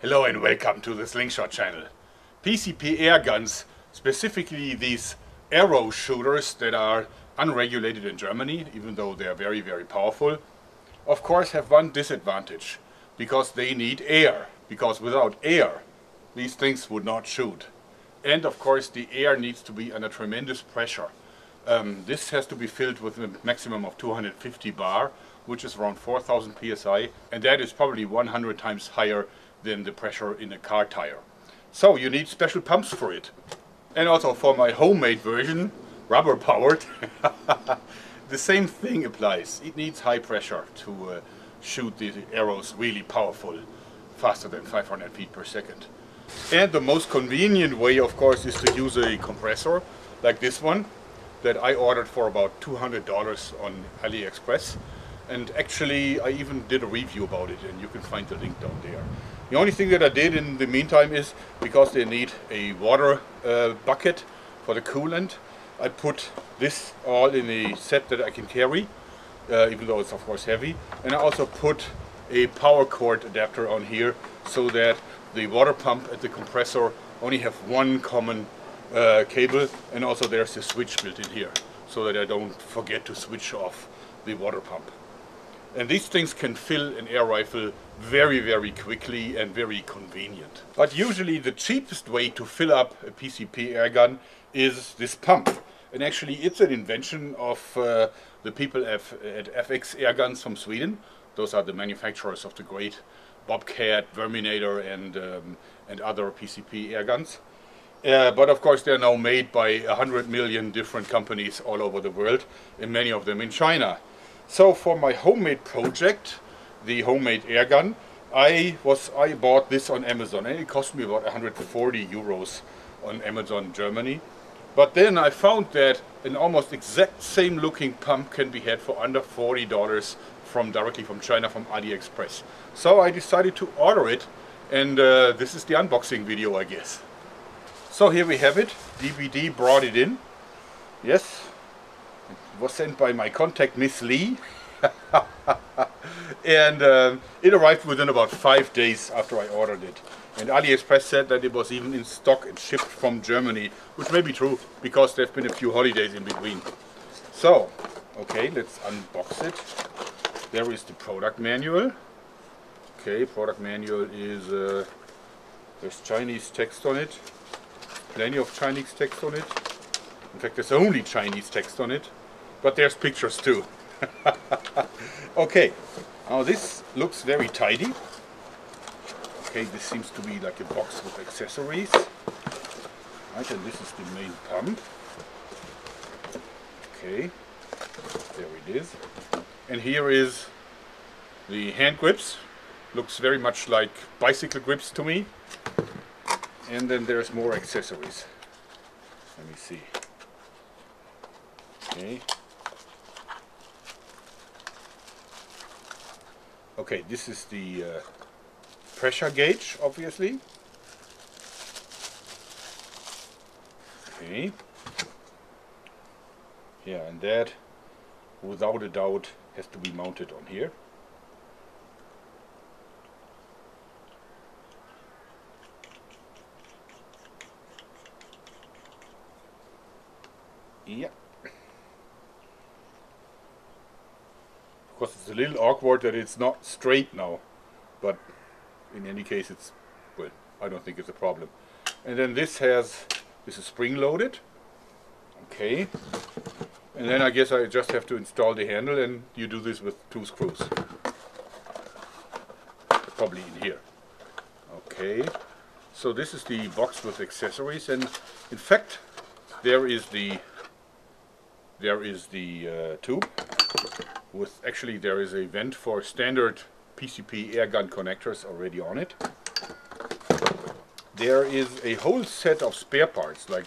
Hello and welcome to the Slingshot channel. PCP air guns, specifically these arrow shooters that are unregulated in Germany, even though they are very, very powerful, of course have one disadvantage, because they need air. Because without air, these things would not shoot. And of course the air needs to be under tremendous pressure. This has to be filled with a maximum of 250 bar, which is around 4000 PSI, and that is probably 100 times higher than the pressure in a car tire. So you need special pumps for it. And also for my homemade version, rubber powered, the same thing applies. It needs high pressure to shoot the arrows really powerful, faster than 500 feet per second. And the most convenient way, of course, is to use a compressor like this one that I ordered for about $200 on AliExpress. And actually I even did a review about it, and you can find the link down there. The only thing that I did in the meantime is, because they need a water bucket for the coolant, I put this all in a set that I can carry, even though it's of course heavy. And I also put a power cord adapter on here, so that the water pump and the compressor only have one common cable, and also there's a switch built in here, so that I don't forget to switch off the water pump. And these things can fill an air rifle very, very quickly and very convenient. But usually the cheapest way to fill up a PCP air gun is this pump. And actually it's an invention of the people at FX Air Guns from Sweden. Those are the manufacturers of the great Bobcat, Verminator and other PCP air guns. But of course they're now made by 100 million different companies all over the world, and many of them in China. So for my homemade project, the homemade air gun, I bought this on Amazon, and it cost me about 140 euros on Amazon Germany. But then I found that an almost exact same looking pump can be had for under $40 directly from China, from AliExpress. So I decided to order it, and this is the unboxing video, I guess. So here we have it. DVD brought it in. Yes. It was sent by my contact, Miss Lee. And it arrived within about 5 days after I ordered it. And AliExpress said that it was even in stock and shipped from Germany, which may be true, because there have been a few holidays in between. So, okay, let's unbox it. There is the product manual. Okay, product manual is, there's Chinese text on it. Plenty of Chinese text on it. In fact, there's only Chinese text on it. But there's pictures too. Okay, now this looks very tidy. Okay, this seems to be like a box with accessories. Right, and this is the main pump. Okay, there it is. And here is the hand grips. Looks very much like bicycle grips to me. And then there's more accessories. Let me see. Okay. Okay, this is the pressure gauge, obviously. Okay. Yeah, and that, without a doubt, has to be mounted on here. Yeah. Of course, it's a little awkward that it's not straight now, but in any case, it's, well, I don't think it's a problem. And then this is spring loaded. Okay. And then I guess I just have to install the handle, and you do this with 2 screws. Probably in here. Okay. So this is the box with accessories, and in fact, there is the tube. With, actually, there is a vent for standard PCP air gun connectors already on it. There is a whole set of spare parts, like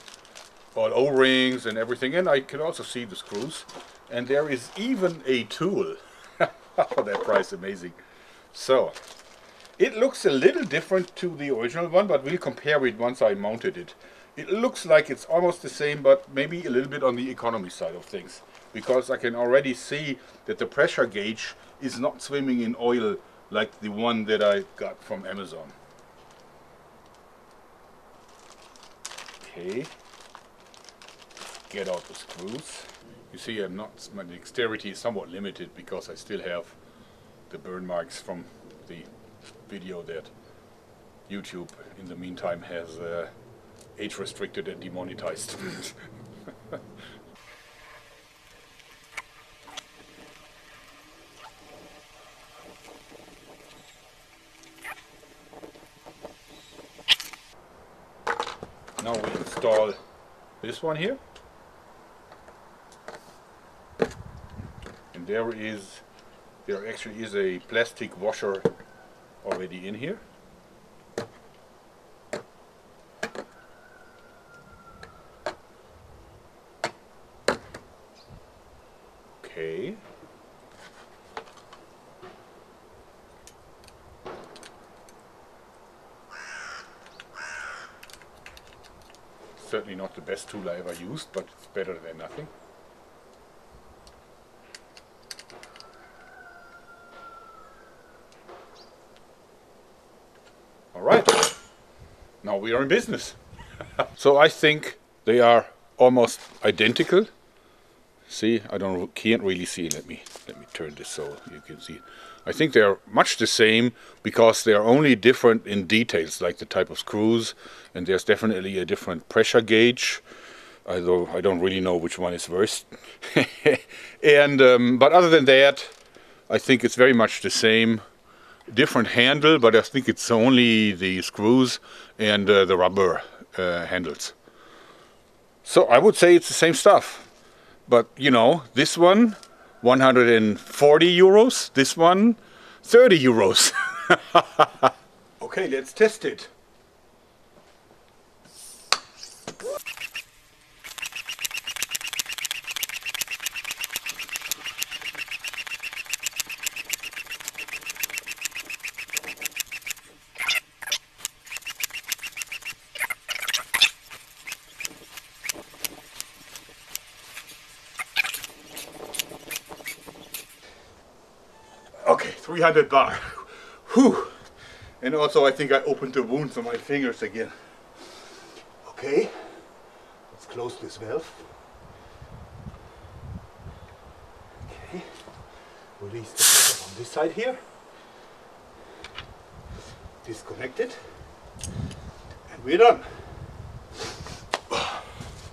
all O-rings and everything, and I can also see the screws. And there is even a tool for that price. Amazing. So it looks a little different to the original one, but we'll compare it once I mounted it. It looks like it's almost the same, but maybe a little bit on the economy side of things, because I can already see that the pressure gauge is not swimming in oil like the one that I got from Amazon. Okay. Get out the screws. You see, my dexterity is somewhat limited because I still have the burn marks from the video that YouTube in the meantime has age restricted and demonetized. Now we install this one here, and there actually is a plastic washer already in here. Okay. Certainly not the best tool I ever used, but it's better than nothing. All right, now we are in business. So I think they are almost identical. See, can't really see. Let me turn this so you can see. I think they are much the same because they are only different in details, like the type of screws, and there's definitely a different pressure gauge. Although I don't really know which one is worse. And but other than that, I think it's very much the same. Different handle, but I think it's only the screws and the rubber handles. So I would say it's the same stuff. But, you know, this one, 140 euros. This one, 30 euros. Okay, let's test it. Okay, 300 bar. Whew. And also I think I opened the wounds on my fingers again. Okay, let's close this valve. Okay, release the cover on this side here. Disconnect it. And we're done.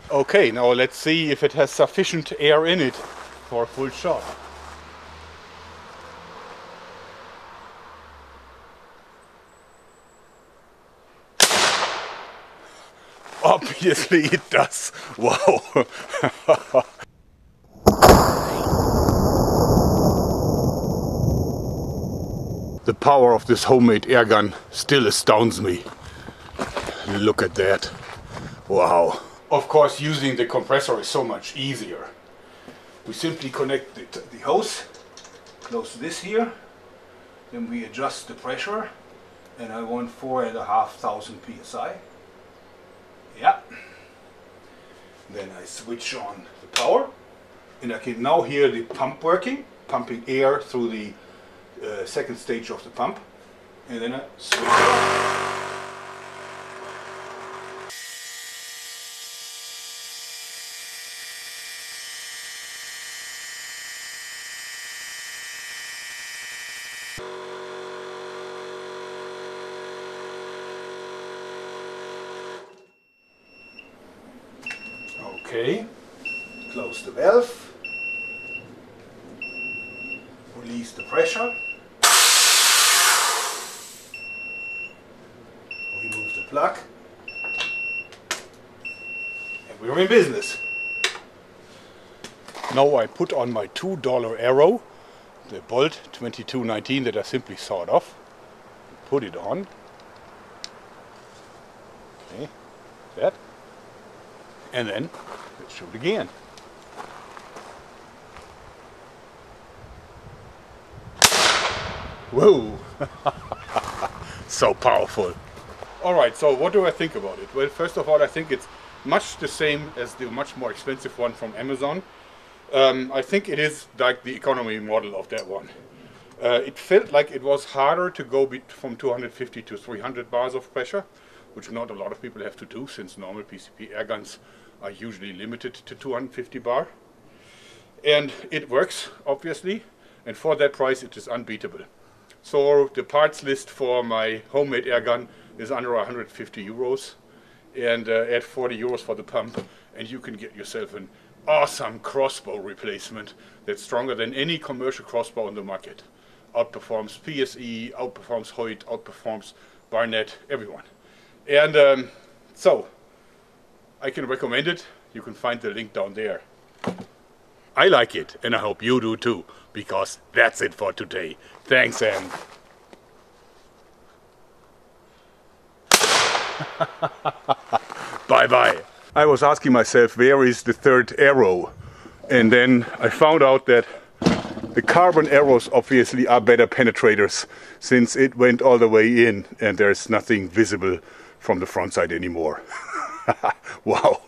Okay, now let's see if it has sufficient air in it for a full shot. Obviously it does. Wow. The power of this homemade air gun still astounds me. Look at that. Wow. Of course, using the compressor is so much easier. We simply connect the hose, close this here, then we adjust the pressure, and I want 4,500 PSI. Yeah. Then I switch on the power, and I can now hear the pump working, pumping air through the second stage of the pump, and then I switch on. Okay, close the valve, release the pressure, remove the plug, and we're in business. Now I put on my $2 arrow, the bolt 2219 that I simply sawed off, put it on. Okay, that. And then let's shoot again. Whoa! So powerful. Alright, so what do I think about it? Well, first of all, I think it's much the same as the much more expensive one from Amazon. I think it is like the economy model of that one. It felt like it was harder to go from 250 to 300 bars of pressure, which not a lot of people have to do, since normal PCP air guns are usually limited to 250 bar. And it works, obviously, and for that price it is unbeatable. So the parts list for my homemade air gun is under 150 euros, and add 40 euros for the pump, and you can get yourself an awesome crossbow replacement that's stronger than any commercial crossbow on the market. Outperforms PSI, outperforms Hoyt, outperforms Barnett, everyone. And so I can recommend it. You can find the link down there. I like it, and I hope you do too, because that's it for today. Thanks, and bye-bye. I was asking myself, where is the third arrow? And then I found out that the carbon arrows obviously are better penetrators, since it went all the way in and there's nothing visible from the front side anymore. Wow.